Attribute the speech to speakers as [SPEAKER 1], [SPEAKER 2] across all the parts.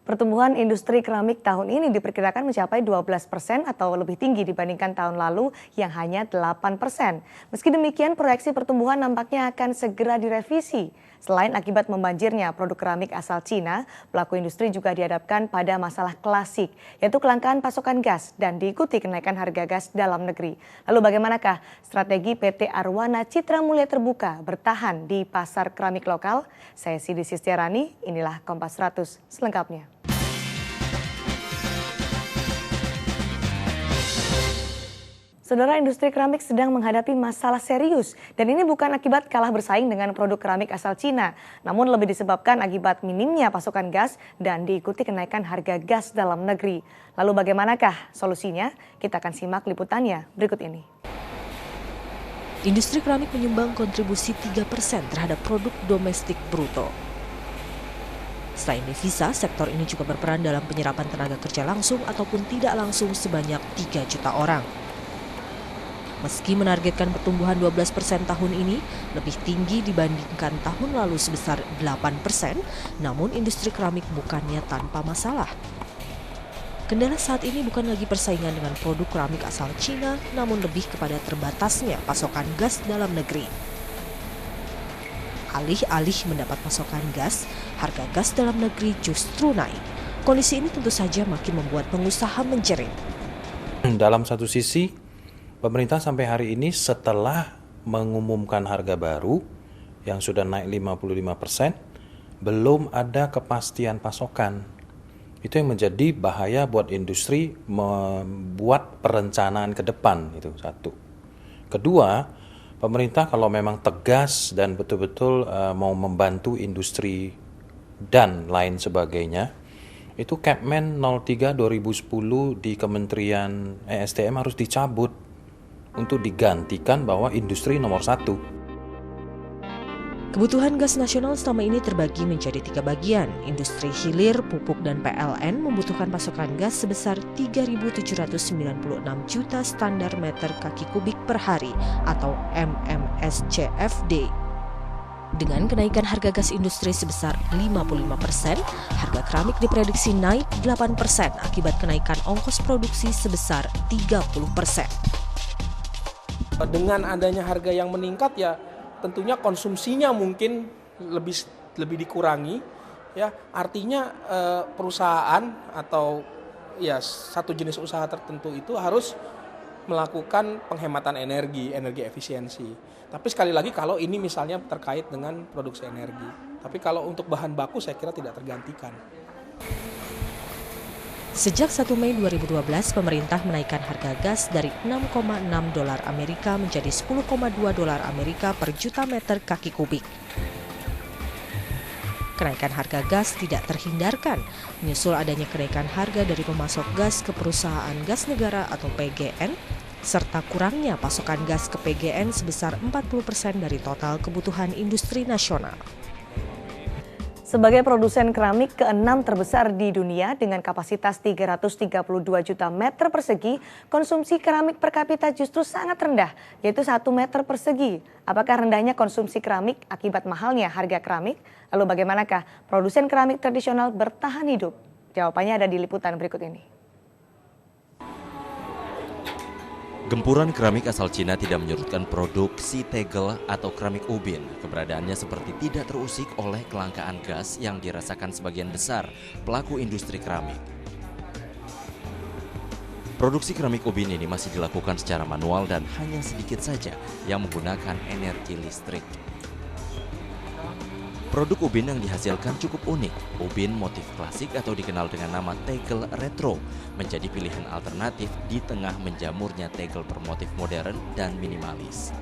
[SPEAKER 1] Pertumbuhan industri keramik tahun ini diperkirakan mencapai 12% atau lebih tinggi dibandingkan tahun lalu yang hanya 8%. Meski demikian, proyeksi pertumbuhan nampaknya akan segera direvisi. Selain akibat membanjirnya produk keramik asal Cina, pelaku industri juga dihadapkan pada masalah klasik, yaitu kelangkaan pasokan gas dan diikuti kenaikan harga gas dalam negeri. Lalu bagaimanakah strategi PT Arwana Citra Mulia Terbuka bertahan di pasar keramik lokal? Saya Sidi Sistiarani, inilah Kompas 100 selengkapnya. Saudara, industri keramik sedang menghadapi masalah serius dan ini bukan akibat kalah bersaing dengan produk keramik asal Cina, namun lebih disebabkan akibat minimnya pasokan gas dan diikuti kenaikan harga gas dalam negeri. Lalu bagaimanakah solusinya? Kita akan simak liputannya berikut ini.
[SPEAKER 2] Industri keramik menyumbang kontribusi 3% terhadap produk domestik bruto. Selain devisa, sektor ini juga berperan dalam penyerapan tenaga kerja langsung ataupun tidak langsung sebanyak 3 juta orang. Meski menargetkan pertumbuhan 12% tahun ini, lebih tinggi dibandingkan tahun lalu sebesar 8%, namun industri keramik bukannya tanpa masalah. Kendala saat ini bukan lagi persaingan dengan produk keramik asal Cina, namun lebih kepada terbatasnya pasokan gas dalam negeri. Alih-alih mendapat pasokan gas, harga gas dalam negeri justru naik. Kondisi ini tentu saja makin membuat pengusaha menjerit.
[SPEAKER 3] Dalam satu sisi, pemerintah sampai hari ini setelah mengumumkan harga baru yang sudah naik 55%, belum ada kepastian pasokan. Itu yang menjadi bahaya buat industri membuat perencanaan ke depan, itu satu. Kedua, pemerintah kalau memang tegas dan betul-betul mau membantu industri dan lain sebagainya, itu Kepmen 03 2010 di Kementerian ESDM harus dicabut untuk digantikan bahwa industri nomor 1.
[SPEAKER 2] Kebutuhan gas nasional selama ini terbagi menjadi 3 bagian. Industri hilir, pupuk, dan PLN membutuhkan pasokan gas sebesar 3.796 juta standar meter kaki kubik per hari atau MMSCFD. Dengan kenaikan harga gas industri sebesar 55%, harga keramik diprediksi naik 8% akibat kenaikan ongkos produksi sebesar 30%.
[SPEAKER 4] Dengan adanya harga yang meningkat ya tentunya konsumsinya mungkin lebih dikurangi ya, artinya perusahaan atau ya satu jenis usaha tertentu itu harus melakukan penghematan energi efisiensi. Tapi sekali lagi kalau ini misalnya terkait dengan produksi energi. Tapi kalau untuk bahan baku saya kira tidak tergantikan.
[SPEAKER 2] Sejak 1 Mei 2012, pemerintah menaikkan harga gas dari $6,6 Amerika menjadi $10,2 Amerika per juta meter kaki kubik. Kenaikan harga gas tidak terhindarkan, menyusul adanya kenaikan harga dari pemasok gas ke perusahaan gas negara atau PGN, serta kurangnya pasokan gas ke PGN sebesar 40% dari total kebutuhan industri nasional.
[SPEAKER 1] Sebagai produsen keramik ke-6 terbesar di dunia dengan kapasitas 332 juta meter persegi, konsumsi keramik per kapita justru sangat rendah, yaitu 1 meter persegi. Apakah rendahnya konsumsi keramik akibat mahalnya harga keramik? Lalu bagaimanakah produsen keramik tradisional bertahan hidup? Jawabannya ada di liputan berikut ini.
[SPEAKER 5] Gempuran keramik asal Cina tidak menyurutkan produksi tegel atau keramik ubin. Keberadaannya seperti tidak terusik oleh kelangkaan gas yang dirasakan sebagian besar pelaku industri keramik. Produksi keramik ubin ini masih dilakukan secara manual dan hanya sedikit saja yang menggunakan energi listrik. Produk ubin yang dihasilkan cukup unik. Ubin motif klasik atau dikenal dengan nama tegel retro menjadi pilihan alternatif di tengah menjamurnya tegel bermotif modern dan minimalis.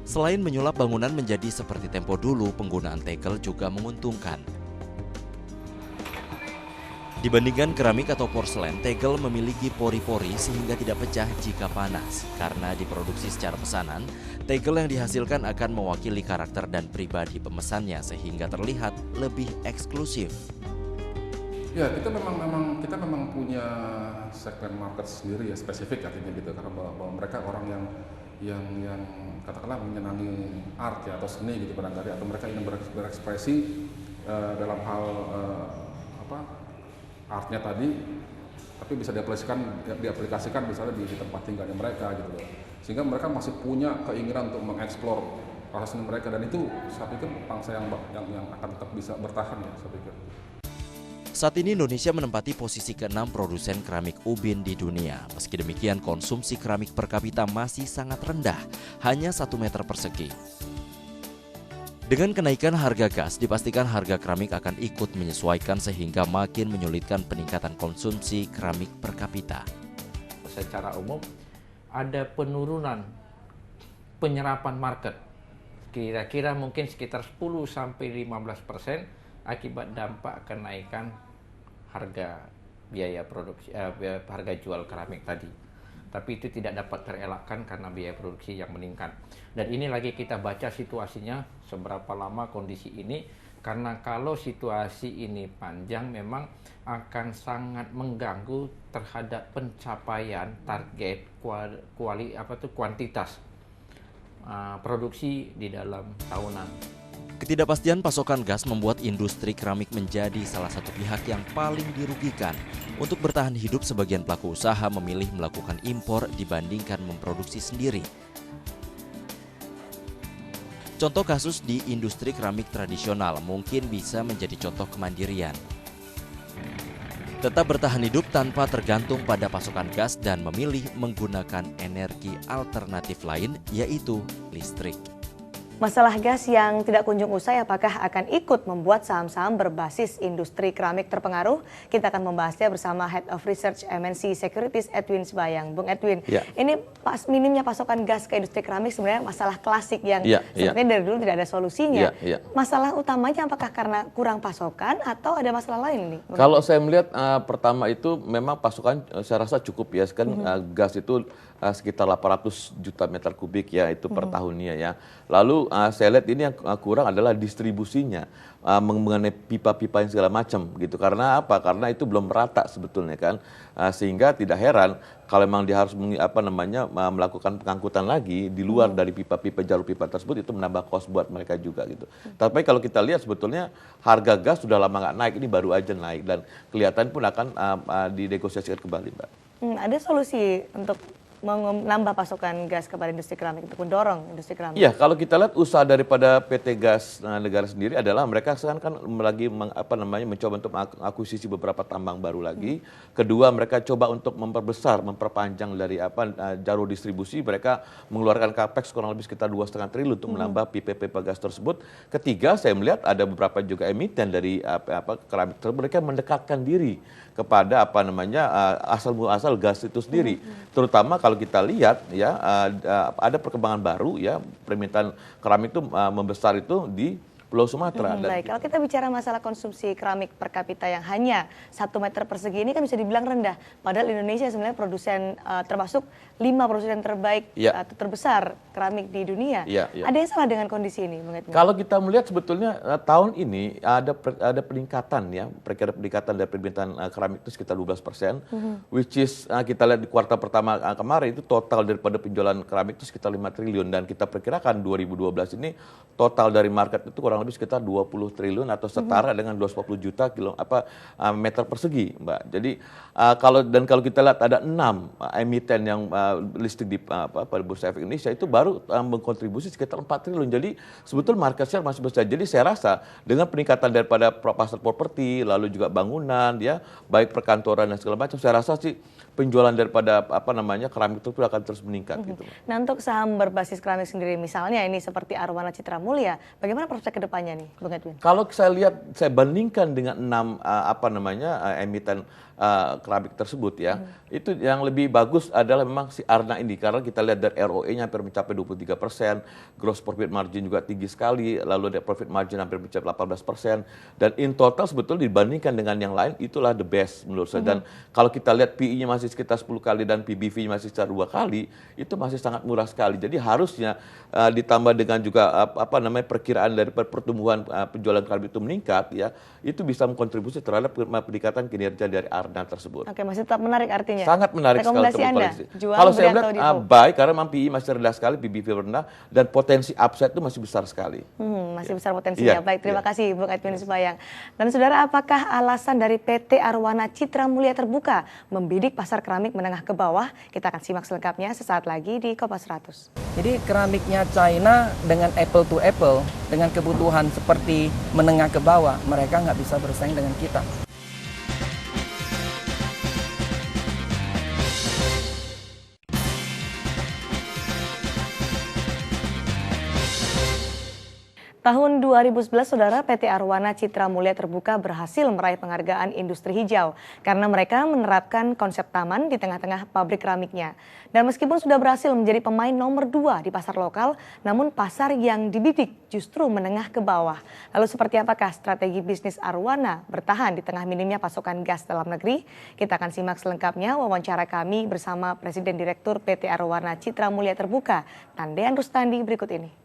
[SPEAKER 5] Selain menyulap bangunan menjadi seperti tempo dulu, penggunaan tegel juga menguntungkan. Dibandingkan keramik atau porselen, tegel memiliki pori-pori sehingga tidak pecah jika panas. Karena diproduksi secara pesanan, tegel yang dihasilkan akan mewakili karakter dan pribadi pemesannya sehingga terlihat lebih eksklusif.
[SPEAKER 6] Ya, kita memang punya segmen market sendiri ya, spesifik artinya gitu, karena bahwa mereka orang yang katakanlah menyenangi art ya atau seni gitu barangkali, atau mereka ingin berekspresi dalam hal artnya tadi, tapi bisa diaplikasikan misalnya di tempat tinggalnya mereka gitu loh. Sehingga mereka masih punya keinginan untuk mengeksplor rasa seni mereka, dan itu saya pikir bangsa yang akan tetap bisa bertahan ya, saya pikir.
[SPEAKER 5] Saat ini Indonesia menempati posisi ke-6 produsen keramik ubin di dunia. Meski demikian, konsumsi keramik per kapita masih sangat rendah, hanya 1 meter persegi. Dengan kenaikan harga gas, dipastikan harga keramik akan ikut menyesuaikan sehingga makin menyulitkan peningkatan konsumsi keramik per kapita.
[SPEAKER 7] Secara umum ada penurunan penyerapan market. Kira-kira mungkin sekitar 10-15% akibat dampak kenaikan harga biaya produksi, harga jual keramik tadi. Tapi itu tidak dapat terelakkan karena biaya produksi yang meningkat. Dan ini lagi kita baca situasinya seberapa lama kondisi ini, karena kalau situasi ini panjang memang akan sangat mengganggu terhadap pencapaian target kuantitas produksi di dalam tahunan.
[SPEAKER 5] Ketidakpastian pasokan gas membuat industri keramik menjadi salah satu pihak yang paling dirugikan. Untuk bertahan hidup, sebagian pelaku usaha memilih melakukan impor dibandingkan memproduksi sendiri. Contoh kasus di industri keramik tradisional mungkin bisa menjadi contoh kemandirian. Tetap bertahan hidup tanpa tergantung pada pasokan gas dan memilih menggunakan energi alternatif lain, yaitu listrik.
[SPEAKER 1] Masalah gas yang tidak kunjung usai apakah akan ikut membuat saham-saham berbasis industri keramik terpengaruh? Kita akan membahasnya bersama Head of Research MNC Securities Edwin Sebayang. Bung Edwin, ini minimnya pasokan gas ke industri keramik sebenarnya masalah klasik yang sebenarnya dari dulu tidak ada solusinya. Masalah utamanya apakah karena kurang pasokan atau ada masalah lain nih?
[SPEAKER 8] Kalau saya melihat pertama itu memang pasokan saya rasa cukup ya, kan gas itu sekitar 800 juta meter kubik ya itu per tahunnya ya. Lalu saya lihat ini yang kurang adalah distribusinya mengenai pipa-pipa yang segala macam gitu. Karena apa? Karena itu belum merata sebetulnya kan. Sehingga tidak heran kalau memang dia harus melakukan pengangkutan lagi di luar dari pipa-pipa, jalur pipa tersebut, itu menambah cost buat mereka juga gitu. Tapi kalau kita lihat sebetulnya harga gas sudah lama nggak naik, ini baru aja naik dan kelihatan pun akan dinegosiasikan kembali, Mbak.
[SPEAKER 1] Ada solusi untuk menambah pasokan gas kepada industri keramik, untuk mendorong industri keramik?
[SPEAKER 8] Iya, kalau kita lihat usaha daripada PT Gas Negara sendiri adalah mereka kan lagi mencoba untuk mengakuisisi beberapa tambang baru lagi. Kedua, mereka coba untuk memperpanjang dari jalur distribusi. Mereka mengeluarkan capex kurang lebih sekitar 2,5 triliun untuk menambah pipa-pipa gas tersebut. Ketiga, saya melihat ada beberapa juga emiten dari keramik tersebut, mereka mendekatkan diri kepada asal gas itu sendiri. Terutama kalau kita lihat ya ada perkembangan baru ya, permintaan keramik itu membesar itu di Pulau Sumatera.
[SPEAKER 1] Baik, kalau kita bicara masalah konsumsi keramik per kapita yang hanya 1 meter persegi ini kan bisa dibilang rendah. Padahal Indonesia sebenarnya produsen termasuk 5 produsen terbaik atau terbesar keramik di dunia. Ada yang salah dengan kondisi ini, Bung Edwin?
[SPEAKER 8] Kalau kita melihat sebetulnya tahun ini ada peningkatan ya, perkiraan peningkatan dari permintaan keramik itu sekitar 12%, which is kita lihat di kuartal pertama kemarin itu total daripada penjualan keramik itu sekitar 5 triliun dan kita perkirakan 2012 ini total dari market itu kurang lebih sekitar 20 triliun atau setara dengan 240 juta meter persegi, Mbak. Jadi kalau kita lihat ada 6 emiten yang listed di pada Bursa Efek Indonesia itu baru mengkontribusi sekitar 4 triliun. Jadi sebetulnya market share masih besar. Jadi saya rasa dengan peningkatan daripada pasar properti, lalu juga bangunan ya, baik perkantoran dan segala macam, saya rasa sih penjualan daripada keramik itu akan terus meningkat gitu.
[SPEAKER 1] Nah, untuk saham berbasis keramik sendiri misalnya ini seperti Arwana Citra Mulia, bagaimana prospek ke depannya nih, Bung Edwin?
[SPEAKER 8] Kalau saya bandingkan dengan 6 emiten keramik tersebut ya, itu yang lebih bagus adalah memang si Arna ini, karena kita lihat dari ROE-nya hampir mencapai 23%, gross profit margin juga tinggi sekali, lalu ada profit margin hampir mencapai 18%, dan in total sebetulnya dibandingkan dengan yang lain itulah the best menurut saya. Dan kalau kita lihat PI-nya masih sekitar 10 kali dan PBV-nya masih sekitar 2 kali, itu masih sangat murah sekali. Jadi harusnya ditambah dengan juga perkiraan dari pertumbuhan penjualan keramik itu meningkat ya, itu bisa mengkontribusi terhadap peningkatan kinerja dari Arna dana tersebut.
[SPEAKER 1] Oke, masih tetap menarik artinya.
[SPEAKER 8] Sangat menarik sekali
[SPEAKER 1] Rekomendasi
[SPEAKER 8] untuk
[SPEAKER 1] Anda,
[SPEAKER 8] koleksi.
[SPEAKER 1] jual,
[SPEAKER 8] Kalau
[SPEAKER 1] beli
[SPEAKER 8] saya
[SPEAKER 1] atau
[SPEAKER 8] lihat
[SPEAKER 1] di hold?
[SPEAKER 8] buy karena memang PI masih rendah sekali, PBV rendah dan potensi upside itu masih besar sekali.
[SPEAKER 1] Masih besar potensinya.
[SPEAKER 8] Iya,
[SPEAKER 1] Baik, terima
[SPEAKER 8] iya.
[SPEAKER 1] kasih Bung Edwin Subayang. Dan saudara, apakah alasan dari PT Arwana Citra Mulia Terbuka membidik pasar keramik menengah ke bawah? Kita akan simak selengkapnya sesaat lagi di Kompas 100.
[SPEAKER 9] Jadi keramiknya China dengan apple to apple, dengan kebutuhan seperti menengah ke bawah, mereka nggak bisa bersaing dengan kita.
[SPEAKER 1] Tahun 2011, saudara, PT Arwana Citra Mulia Terbuka berhasil meraih penghargaan industri hijau karena mereka menerapkan konsep taman di tengah-tengah pabrik keramiknya. Dan meskipun sudah berhasil menjadi pemain nomor 2 di pasar lokal, namun pasar yang dibidik justru menengah ke bawah. Lalu seperti apakah strategi bisnis Arwana bertahan di tengah minimnya pasokan gas dalam negeri? Kita akan simak selengkapnya wawancara kami bersama Presiden Direktur PT Arwana Citra Mulia Terbuka, Tandean Rustandi, berikut ini.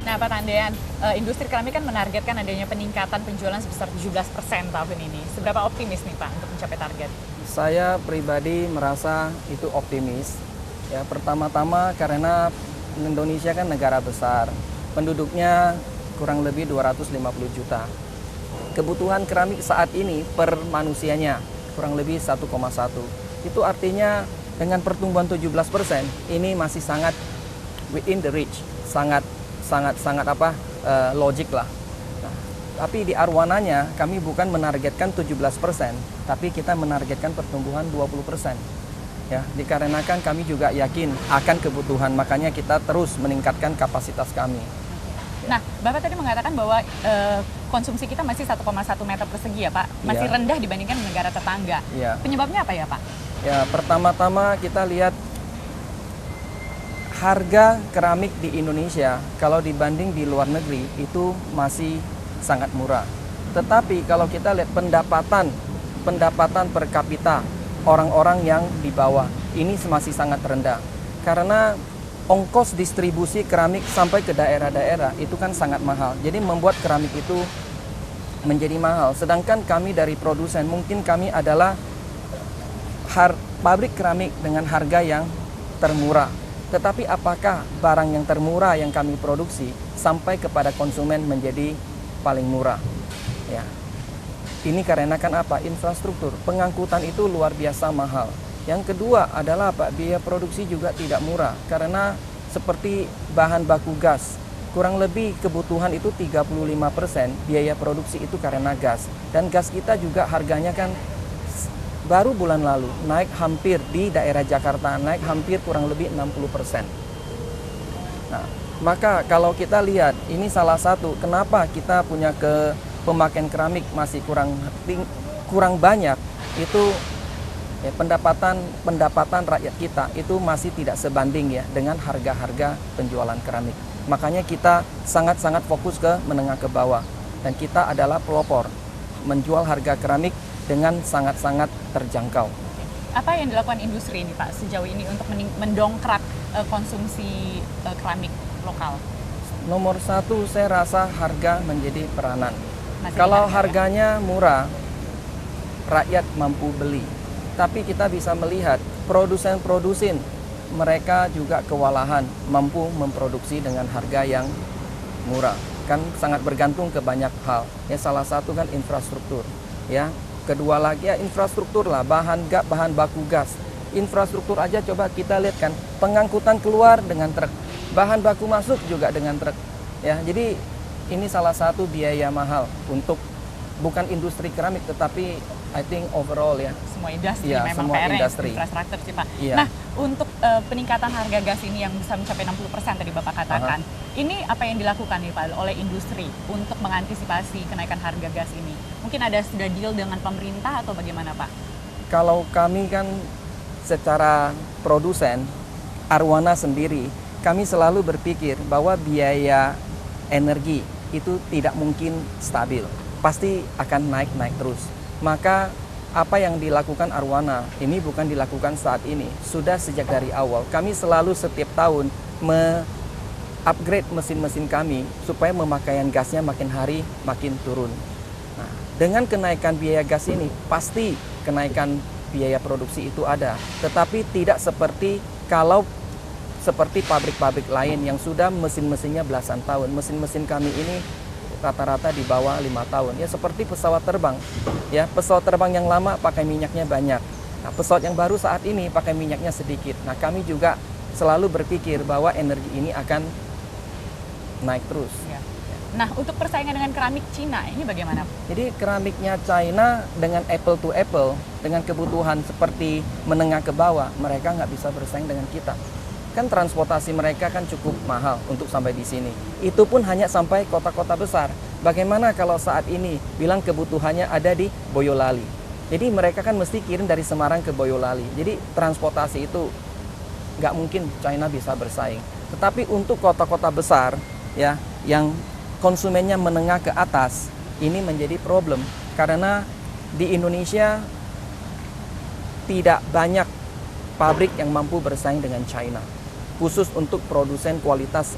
[SPEAKER 10] Nah, Pak Tandean, industri keramik kan menargetkan adanya peningkatan penjualan sebesar 17% tahun ini. Seberapa optimis nih Pak untuk mencapai target?
[SPEAKER 9] Saya pribadi merasa itu optimis. Ya, pertama-tama karena Indonesia kan negara besar, penduduknya kurang lebih 250 juta. Kebutuhan keramik saat ini per manusianya kurang lebih 1,1. Itu artinya dengan pertumbuhan 17%, ini masih sangat within the reach, sangat logik lah. Nah, tapi di Arwananya kami bukan menargetkan 17%, tapi kita menargetkan pertumbuhan 20%. Ya, dikarenakan kami juga yakin akan kebutuhan, makanya kita terus meningkatkan kapasitas kami.
[SPEAKER 10] Nah, Bapak tadi mengatakan bahwa konsumsi kita masih 1,1 meter persegi ya Pak, masih rendah dibandingkan negara tetangga.
[SPEAKER 9] Ya.
[SPEAKER 10] Penyebabnya apa ya Pak?
[SPEAKER 9] Ya, pertama-tama kita lihat harga keramik di Indonesia kalau dibanding di luar negeri itu masih sangat murah. Tetapi kalau kita lihat pendapatan per kapita orang-orang yang di bawah ini masih sangat rendah. Karena ongkos distribusi keramik sampai ke daerah-daerah itu kan sangat mahal. Jadi membuat keramik itu menjadi mahal. Sedangkan kami dari produsen mungkin kami adalah pabrik keramik dengan harga yang termurah. Tetapi apakah barang yang termurah yang kami produksi sampai kepada konsumen menjadi paling murah? Ya. Ini karena kan apa? Infrastruktur. Pengangkutan itu luar biasa mahal. Yang kedua adalah apa? Biaya produksi juga tidak murah. Karena seperti bahan baku gas, kurang lebih kebutuhan itu 35% biaya produksi itu karena gas. Dan gas kita juga harganya kan baru bulan lalu naik hampir di daerah Jakarta, naik hampir kurang lebih 60%. Nah, maka kalau kita lihat ini salah satu kenapa kita punya pemakaian keramik masih kurang banyak itu ya, pendapatan rakyat kita itu masih tidak sebanding ya dengan harga-harga penjualan keramik. Makanya kita sangat-sangat fokus ke menengah ke bawah dan kita adalah pelopor menjual harga keramik dengan sangat-sangat terjangkau.
[SPEAKER 10] Apa yang dilakukan industri ini Pak sejauh ini untuk mendongkrak konsumsi keramik lokal?
[SPEAKER 9] Nomor satu saya rasa harga menjadi peranan. Kalau harganya murah, rakyat mampu beli. Tapi kita bisa melihat produsen mereka juga kewalahan mampu memproduksi dengan harga yang murah. Kan sangat bergantung ke banyak hal. Ya salah satu kan infrastruktur. Ya. Kedua lagi ya infrastruktur lah, bahan baku gas. Infrastruktur aja coba kita lihat kan, pengangkutan keluar dengan truk, bahan baku masuk juga dengan truk. Ya, jadi ini salah satu biaya mahal untuk bukan industri keramik tetapi I think overall ya.
[SPEAKER 10] Semua industri
[SPEAKER 9] ya,
[SPEAKER 10] memang
[SPEAKER 9] semua
[SPEAKER 10] PR-nya
[SPEAKER 9] industri.
[SPEAKER 10] Infrastruktur sih Pak.
[SPEAKER 9] Ya.
[SPEAKER 10] Nah, untuk peningkatan harga gas ini yang bisa mencapai 60% tadi Bapak katakan, ini apa yang dilakukan nih Pak oleh industri untuk mengantisipasi kenaikan harga gas ini? Mungkin ada sudah deal dengan pemerintah atau bagaimana Pak?
[SPEAKER 9] Kalau kami kan secara produsen Arwana sendiri, kami selalu berpikir bahwa biaya energi itu tidak mungkin stabil, pasti akan naik-naik terus. Maka apa yang dilakukan Arwana ini bukan dilakukan saat ini, sudah sejak dari awal. Kami selalu setiap tahun upgrade mesin-mesin kami supaya pemakaian gasnya makin hari makin turun. Nah, dengan kenaikan biaya gas ini pasti kenaikan biaya produksi itu ada, tetapi tidak seperti seperti pabrik-pabrik lain yang sudah mesin-mesinnya belasan tahun. Mesin-mesin kami ini rata-rata di bawah 5 tahun. Ya seperti pesawat terbang. Ya, pesawat terbang yang lama pakai minyaknya banyak. Nah, pesawat yang baru saat ini pakai minyaknya sedikit. Nah, kami juga selalu berpikir bahwa energi ini akan naik terus.
[SPEAKER 10] Ya. Nah, untuk persaingan dengan keramik Cina ini bagaimana?
[SPEAKER 9] Jadi keramiknya China dengan apple to apple, dengan kebutuhan seperti menengah ke bawah, mereka nggak bisa bersaing dengan kita. Kan transportasi mereka kan cukup mahal untuk sampai di sini. Itu pun hanya sampai kota-kota besar. Bagaimana kalau saat ini bilang kebutuhannya ada di Boyolali. Jadi mereka kan mesti kirim dari Semarang ke Boyolali. Jadi transportasi itu nggak mungkin China bisa bersaing. Tetapi untuk kota-kota besar ya yang konsumennya menengah ke atas, ini menjadi problem. Karena di Indonesia tidak banyak pabrik yang mampu bersaing dengan China. Khusus untuk produsen kualitas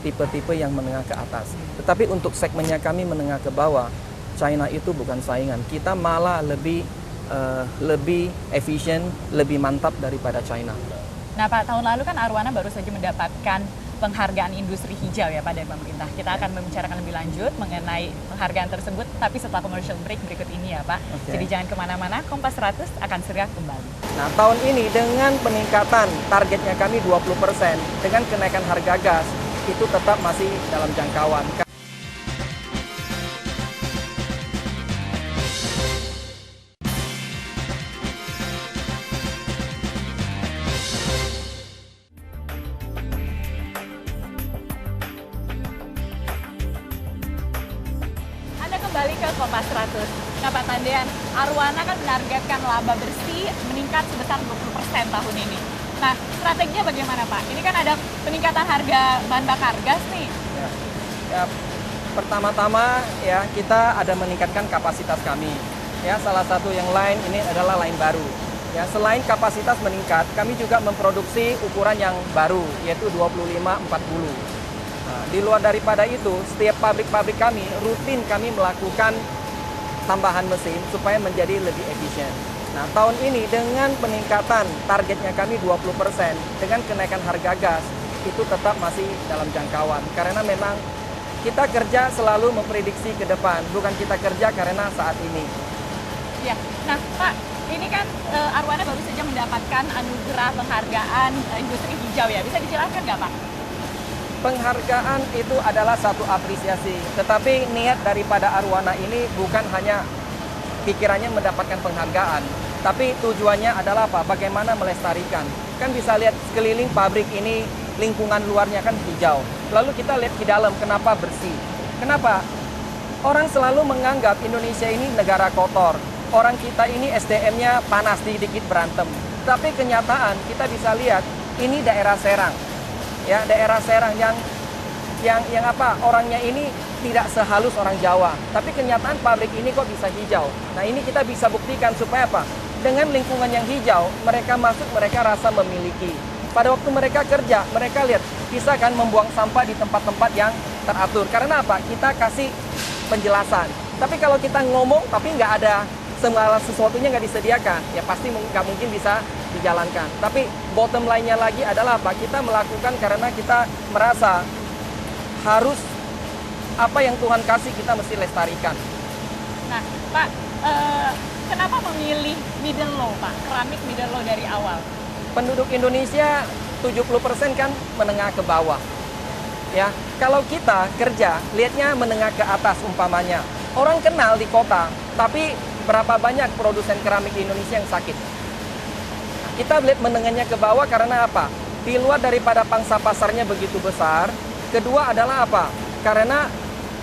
[SPEAKER 9] tipe-tipe yang menengah ke atas. Tetapi untuk segmennya kami menengah ke bawah, China itu bukan saingan. Kita malah lebih efisien, lebih mantap daripada China.
[SPEAKER 10] Nah Pak, tahun lalu kan Arwana baru saja mendapatkan penghargaan industri hijau ya Pak dari pemerintah. Kita akan membicarakan lebih lanjut mengenai penghargaan tersebut, tapi setelah commercial break berikut ini ya Pak.
[SPEAKER 9] Okay.
[SPEAKER 10] Jadi jangan kemana-mana, Kompas 100 akan segera kembali.
[SPEAKER 9] Nah tahun ini dengan peningkatan targetnya kami 20%, dengan kenaikan harga gas, itu tetap masih dalam jangkauan.
[SPEAKER 10] Kembali ke Kompas 100. Nah Pak Tandean, Arwana kan menargetkan laba bersih meningkat sebesar 20% tahun ini. Nah strateginya bagaimana Pak? Ini kan ada peningkatan harga bahan bakar gas nih.
[SPEAKER 9] Ya, pertama-tama ya kita ada meningkatkan kapasitas kami. Ya salah satu yang lain ini adalah line baru. Ya selain kapasitas meningkat, kami juga memproduksi ukuran yang baru yaitu 25-40. Nah, di luar daripada itu, setiap pabrik-pabrik kami rutin kami melakukan tambahan mesin supaya menjadi lebih efisien. Nah, tahun ini dengan peningkatan targetnya kami 20%, dengan kenaikan harga gas, itu tetap masih dalam jangkauan. Karena memang kita kerja selalu memprediksi ke depan, bukan kita kerja karena saat ini.
[SPEAKER 10] Ya, nah Pak, ini kan Arwana baru saja mendapatkan anugerah penghargaan industri hijau ya. Bisa dijelaskan nggak Pak?
[SPEAKER 9] Penghargaan itu adalah satu apresiasi, tetapi niat daripada Arwana ini bukan hanya pikirannya mendapatkan penghargaan, tapi tujuannya adalah apa? Bagaimana melestarikan. Kan bisa lihat sekeliling pabrik ini, lingkungan luarnya kan hijau. Lalu kita lihat di dalam, kenapa bersih? Kenapa? Orang selalu menganggap Indonesia ini negara kotor. Orang kita ini SDM-nya panas, dikit berantem. Tapi kenyataan kita bisa lihat, ini daerah Serang. Ya, daerah Serang yang orangnya ini tidak sehalus orang Jawa, tapi kenyataan pabrik ini kok bisa hijau. Nah, ini kita bisa buktikan supaya apa? Dengan lingkungan yang hijau, mereka masuk, mereka rasa memiliki. Pada waktu mereka kerja, mereka lihat bisa kan membuang sampah di tempat-tempat yang teratur. Karena apa? Kita kasih penjelasan. Tapi kalau kita ngomong tapi nggak ada segala sesuatunya nggak disediakan, ya pasti nggak mungkin bisa dijalankan. Tapi bottom line-nya lagi adalah apa? Kita melakukan karena kita merasa harus apa yang Tuhan kasih kita mesti lestarikan.
[SPEAKER 10] Nah, Pak, kenapa memilih middle low, Pak? Keramik middle low dari awal?
[SPEAKER 9] Penduduk Indonesia 70% kan menengah ke bawah. Ya, kalau kita kerja, lihatnya menengah ke atas umpamanya. Orang kenal di kota, tapi berapa banyak produsen keramik di Indonesia yang sakit? Kita lihat menengahnya ke bawah karena apa? Di luar daripada pangsa pasarnya begitu besar. Kedua adalah apa? Karena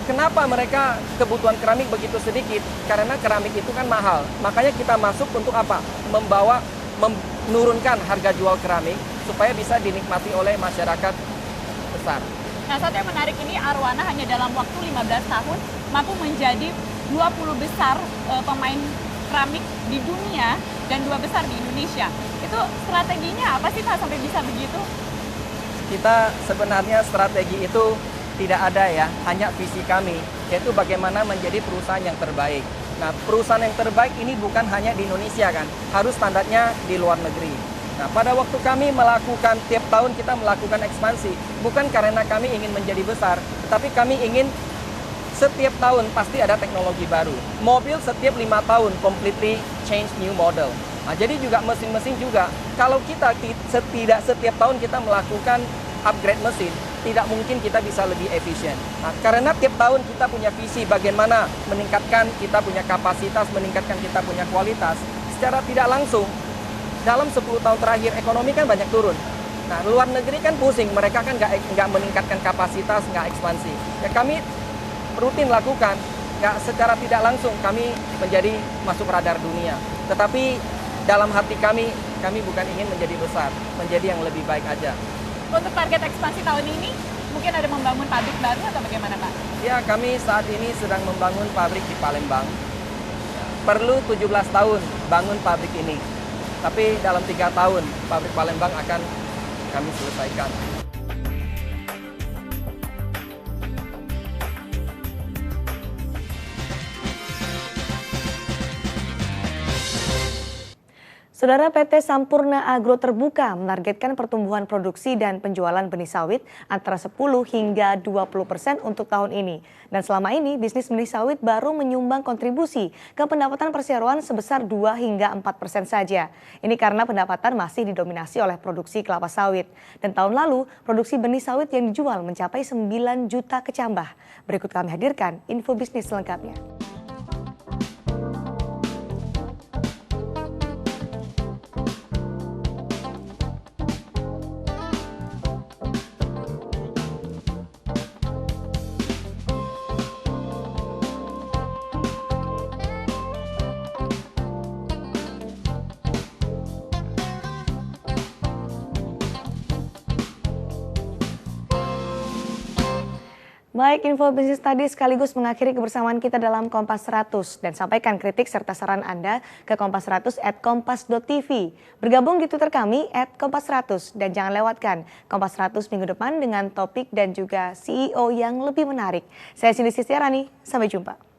[SPEAKER 9] kenapa mereka kebutuhan keramik begitu sedikit? Karena keramik itu kan mahal. Makanya kita masuk untuk apa? Membawa menurunkan harga jual keramik supaya bisa dinikmati oleh masyarakat besar.
[SPEAKER 10] Nah, satu yang menarik ini Arwana hanya dalam waktu 15 tahun mampu menjadi 20 besar pemain keramik di dunia dan 2 besar di Indonesia. Itu strateginya apa sih Pak sampai bisa begitu?
[SPEAKER 9] Kita sebenarnya strategi itu tidak ada ya, hanya visi kami, yaitu bagaimana menjadi perusahaan yang terbaik. Nah, perusahaan yang terbaik ini bukan hanya di Indonesia kan, harus standarnya di luar negeri. Nah, pada waktu kami melakukan, tiap tahun kita melakukan ekspansi, bukan karena kami ingin menjadi besar, tapi kami ingin setiap tahun pasti ada teknologi baru. Mobil setiap 5 tahun completely change new model. Nah, jadi juga mesin-mesin juga, kalau kita tidak setiap tahun kita melakukan upgrade mesin, tidak mungkin kita bisa lebih efisien. Nah, karena tiap tahun kita punya visi bagaimana meningkatkan kita punya kapasitas, meningkatkan kita punya kualitas, secara tidak langsung, dalam 10 tahun terakhir ekonomi kan banyak turun. Nah, luar negeri kan pusing, mereka kan nggak meningkatkan kapasitas, nggak ekspansi. Ya, kami rutin lakukan, nggak secara tidak langsung kami menjadi masuk radar dunia. Tetapi dalam hati kami bukan ingin menjadi besar, menjadi yang lebih baik aja.
[SPEAKER 10] Untuk target ekspansi tahun ini, mungkin ada membangun pabrik baru atau bagaimana Pak?
[SPEAKER 9] Ya, kami saat ini sedang membangun pabrik di Palembang. Perlu 17 tahun bangun pabrik ini. Tapi dalam 3 tahun, pabrik Palembang akan kami selesaikan.
[SPEAKER 1] Saudara, PT Sampurna Agro Terbuka menargetkan pertumbuhan produksi dan penjualan benih sawit antara 10 hingga 20% untuk tahun ini. Dan selama ini bisnis benih sawit baru menyumbang kontribusi ke pendapatan perseroan sebesar 2 hingga 4% saja. Ini karena pendapatan masih didominasi oleh produksi kelapa sawit. Dan tahun lalu produksi benih sawit yang dijual mencapai 9 juta kecambah. Berikut kami hadirkan info bisnis selengkapnya. Baik, info bisnis tadi sekaligus mengakhiri kebersamaan kita dalam Kompas 100 dan sampaikan kritik serta saran Anda ke kompas100@kompas.tv. Bergabung di Twitter kami @kompas100 dan jangan lewatkan Kompas 100 minggu depan dengan topik dan juga CEO yang lebih menarik. Saya Cindy Sistiarani, sampai jumpa.